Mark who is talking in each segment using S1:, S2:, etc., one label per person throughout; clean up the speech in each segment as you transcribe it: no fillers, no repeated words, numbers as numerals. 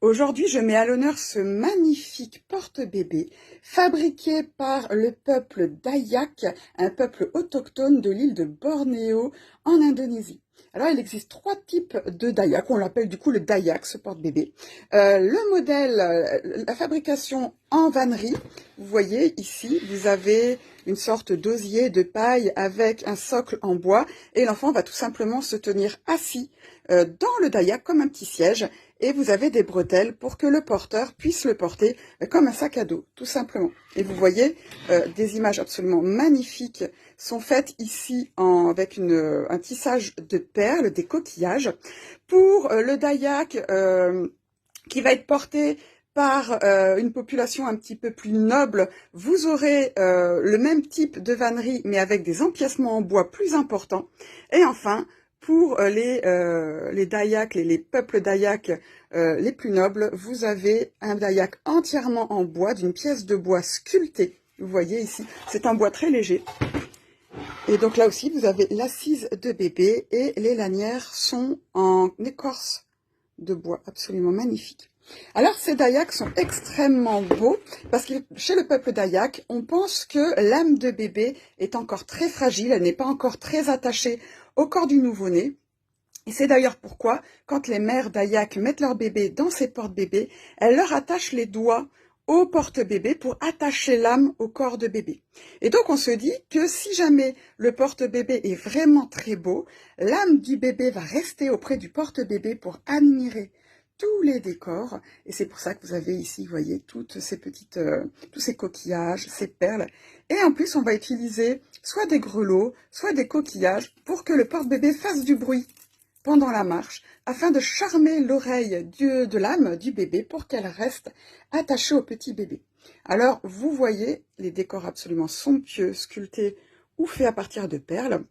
S1: Aujourd'hui, je mets à l'honneur ce magnifique porte-bébé fabriqué par le peuple Dayak, un peuple autochtone de l'île de Bornéo en Indonésie. Alors, il existe 3 types de Dayak, on l'appelle du coup le Dayak, ce porte-bébé. Le modèle, la fabrication en vannerie, vous voyez ici, vous avez une sorte d'osier de paille avec un socle en bois et l'enfant va tout simplement se tenir assis dans le Dayak comme un petit siège. Et vous avez des bretelles pour que le porteur puisse le porter comme un sac à dos, tout simplement. Et vous voyez, des images absolument magnifiques sont faites ici avec un tissage de perles, des coquillages. Pour le Dayak, qui va être porté par une population un petit peu plus noble, vous aurez le même type de vannerie, mais avec des empiècements en bois plus importants. Et enfin, pour les Dayaks, les peuples Dayaks les plus nobles, vous avez un Dayak entièrement en bois, d'une pièce de bois sculptée. Vous voyez ici, c'est un bois très léger. Et donc là aussi, vous avez l'assise de bébé et les lanières sont en écorce de bois absolument magnifique. Alors ces Dayaks sont extrêmement beaux parce que chez le peuple Dayak, on pense que l'âme de bébé est encore très fragile, elle n'est pas encore très attachée au corps du nouveau-né. Et c'est d'ailleurs pourquoi, quand les mères Dayak mettent leur bébé dans ces porte-bébés, elles leur attachent les doigts au porte-bébé pour attacher l'âme au corps de bébé. Et donc on se dit que si jamais le porte-bébé est vraiment très beau, l'âme du bébé va rester auprès du porte-bébé pour admirer tous les décors. Et c'est pour ça que vous avez ici, vous voyez, toutes ces petites, tous ces coquillages, ces perles. Et en plus, on va utiliser soit des grelots, soit des coquillages pour que le porte-bébé fasse du bruit pendant la marche, afin de charmer l'oreille de l'âme du bébé pour qu'elle reste attachée au petit bébé. Alors, vous voyez les décors absolument somptueux, sculptés ou faits à partir de perles.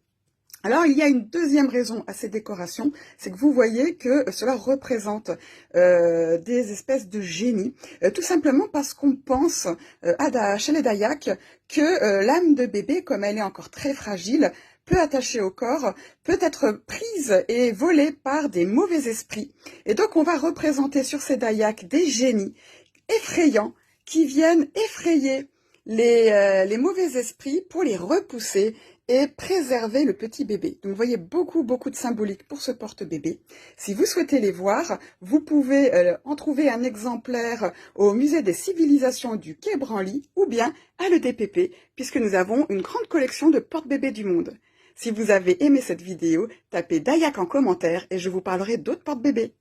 S1: Alors, il y a une deuxième raison à ces décorations, c'est que vous voyez que cela représente des espèces de génies, tout simplement parce qu'on pense chez les Dayaks que l'âme de bébé, comme elle est encore très fragile, peu attachée au corps, peut être prise et volée par des mauvais esprits. Et donc, on va représenter sur ces Dayaks des génies effrayants qui viennent effrayer les mauvais esprits pour les repousser et préserver le petit bébé. Donc vous voyez beaucoup de symbolique pour ce porte-bébé. Si vous souhaitez les voir, vous pouvez en trouver un exemplaire au musée des civilisations du Quai Branly ou bien à l'EDPP, puisque nous avons une grande collection de porte-bébés du monde. Si vous avez aimé cette vidéo, tapez Dayak en commentaire et je vous parlerai d'autres porte-bébés.